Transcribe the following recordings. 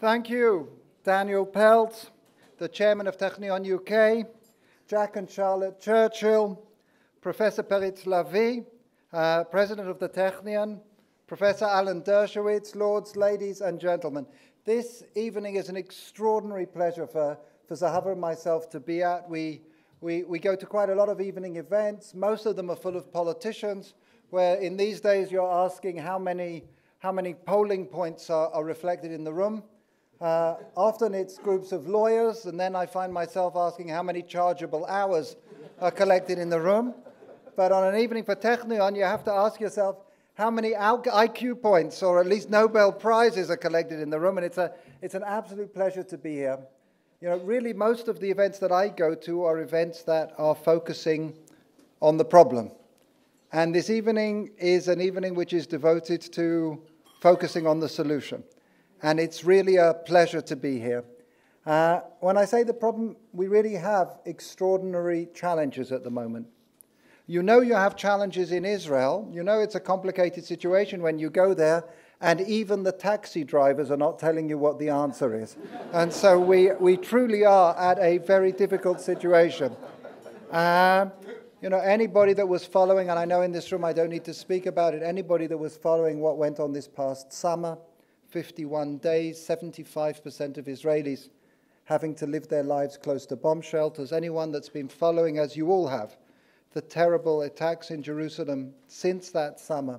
Thank you, Daniel Pelt, the chairman of Technion UK, Jack and Charlotte Churchill, Professor Peretz Lavie, president of the Technion, Professor Alan Dershowitz, lords, ladies and gentlemen. This evening is an extraordinary pleasure for Zahava and myself to be at. We go to quite a lot of evening events. Most of them are full of politicians, where in these days you're asking how many polling points are reflected in the room. Often it's groups of lawyers, and then I find myself asking how many chargeable hours are collected in the room. But on an evening for Technion, you have to ask yourself how many IQ points, or at least Nobel Prizes, are collected in the room, and it's an absolute pleasure to be here. You know, really most of the events that I go to are events that are focusing on the problem. And this evening is an evening which is devoted to focusing on the solution. And it's really a pleasure to be here. When I say the problem, we really have extraordinary challenges at the moment. You know you have challenges in Israel. You know it's a complicated situation when you go there, and even the taxi drivers are not telling you what the answer is. And so we truly are at a very difficult situation. You know, anybody that was following, and I know in this room I don't need to speak about it, anybody that was following what went on this past summer, 51 days, 75% of Israelis having to live their lives close to bomb shelters, anyone that's been following, as you all have, the terrible attacks in Jerusalem since that summer,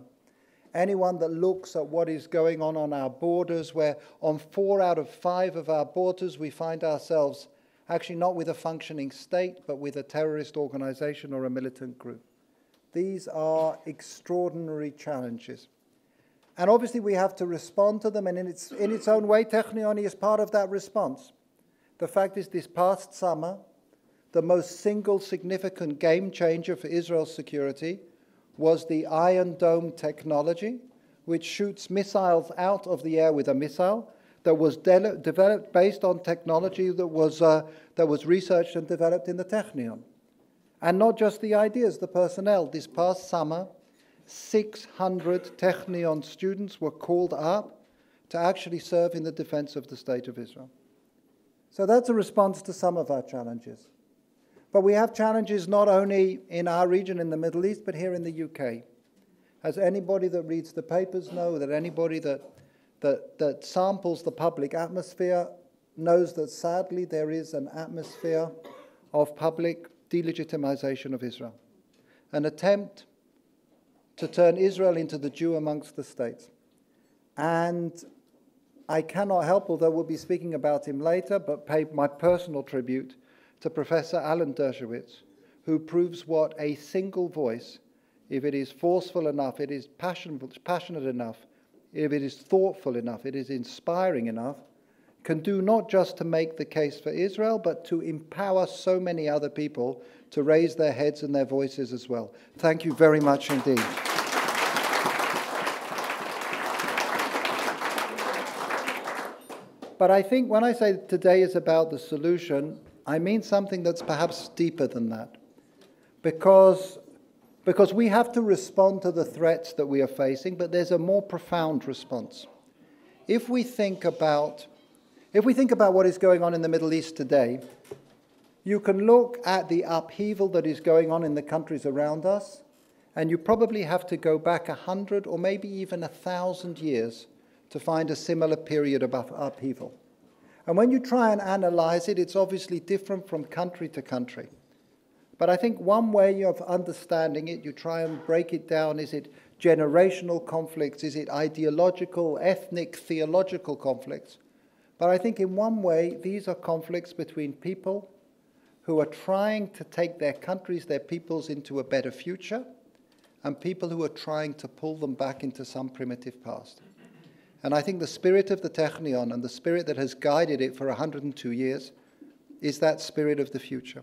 anyone that looks at what is going on our borders, where on 4 out of 5 of our borders we find ourselves actually not with a functioning state, but with a terrorist organization or a militant group. These are extraordinary challenges. And obviously we have to respond to them, and in its own way, Technion is part of that response. The fact is, this past summer, the most single significant game changer for Israel's security was the Iron Dome technology, which shoots missiles out of the air with a missile that was developed based on technology that was researched and developed in the Technion. And not just the ideas, the personnel. This past summer, 600 Technion students were called up to actually serve in the defense of the State of Israel. So that's a response to some of our challenges. But we have challenges not only in our region in the Middle East, but here in the UK. As anybody that reads the papers know, that anybody that samples the public atmosphere knows that sadly there is an atmosphere of public delegitimization of Israel. An attempt to turn Israel into the Jew amongst the states. And I cannot help, although we'll be speaking about him later, but pay my personal tribute to Professor Alan Dershowitz, who proves what a single voice, if it is forceful enough, it is passionate enough, if it is thoughtful enough, it is inspiring enough, can do not just to make the case for Israel, but to empower so many other people to raise their heads and their voices as well. Thank you very much indeed. But I think when I say today is about the solution, I mean something that's perhaps deeper than that. Because we have to respond to the threats that we are facing, but there's a more profound response. If we think about what is going on in the Middle East today, you can look at the upheaval that is going on in the countries around us, and you probably have to go back 100 or maybe even 1,000 years to find a similar period of upheaval. And when you try and analyze it, it's obviously different from country to country. But I think one way of understanding it, you try and break it down, is it generational conflicts, is it ideological, ethnic, theological conflicts? But I think in one way, these are conflicts between people who are trying to take their countries, their peoples into a better future, and people who are trying to pull them back into some primitive past. And I think the spirit of the Technion and the spirit that has guided it for 102 years is that spirit of the future.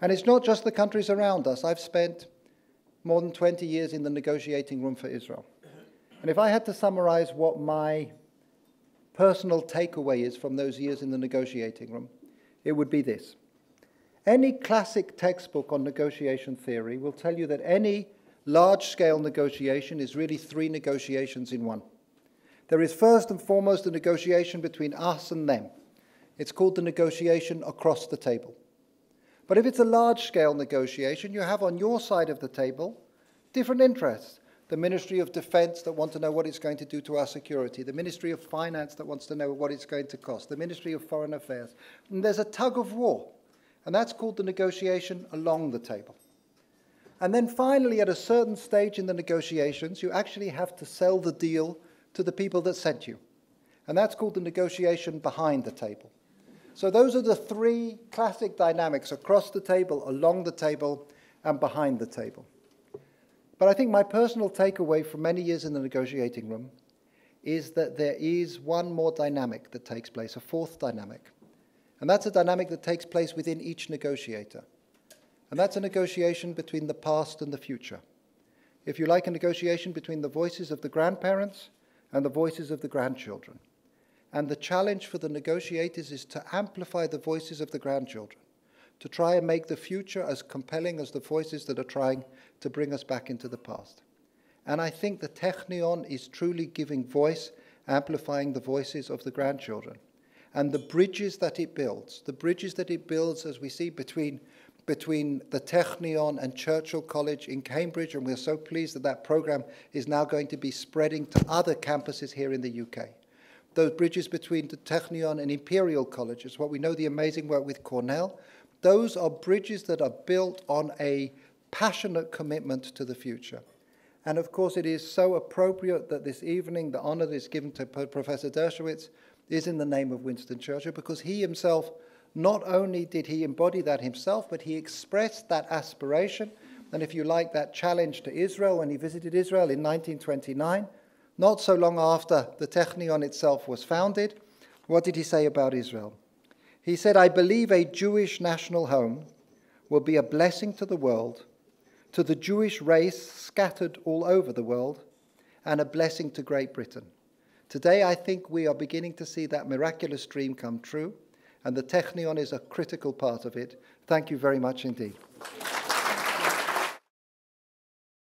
And it's not just the countries around us. I've spent more than 20 years in the negotiating room for Israel. And if I had to summarize what my personal takeaway is from those years in the negotiating room, it would be this. Any classic textbook on negotiation theory will tell you that any large-scale negotiation is really 3 negotiations in one. There is first and foremost a negotiation between us and them. It's called the negotiation across the table. But if it's a large-scale negotiation, you have on your side of the table different interests. The Ministry of Defense that want to know what it's going to do to our security. The Ministry of Finance that wants to know what it's going to cost. The Ministry of Foreign Affairs. And there's a tug of war. And that's called the negotiation along the table. And then finally, at a certain stage in the negotiations, you actually have to sell the deal to the people that sent you. And that's called the negotiation behind the table. So those are the three classic dynamics: across the table, along the table, and behind the table. But I think my personal takeaway from many years in the negotiating room is that there is one more dynamic that takes place, a fourth dynamic. And that's a dynamic that takes place within each negotiator. And that's a negotiation between the past and the future. If you like, a negotiation between the voices of the grandparents and the voices of the grandchildren. And the challenge for the negotiators is to amplify the voices of the grandchildren, to try and make the future as compelling as the voices that are trying to bring us back into the past. And I think the Technion is truly giving voice, amplifying the voices of the grandchildren. And the bridges that it builds as we see between the Technion and Churchill College in Cambridge, and we're so pleased that that program is now going to be spreading to other campuses here in the UK. Those bridges between the Technion and Imperial Colleges, what we know the amazing work with Cornell, those are bridges that are built on a passionate commitment to the future. And of course, it is so appropriate that this evening the honor that is given to Professor Dershowitz is in the name of Winston Churchill, because he himself, not only did he embody that himself, but he expressed that aspiration, and if you like, that challenge to Israel when he visited Israel in 1929, not so long after the Technion itself was founded. What did he say about Israel? He said, "I believe a Jewish national home will be a blessing to the world, to the Jewish race scattered all over the world, and a blessing to Great Britain. Today, I think we are beginning to see that miraculous dream come true, and the Technion is a critical part of it. Thank you very much indeed."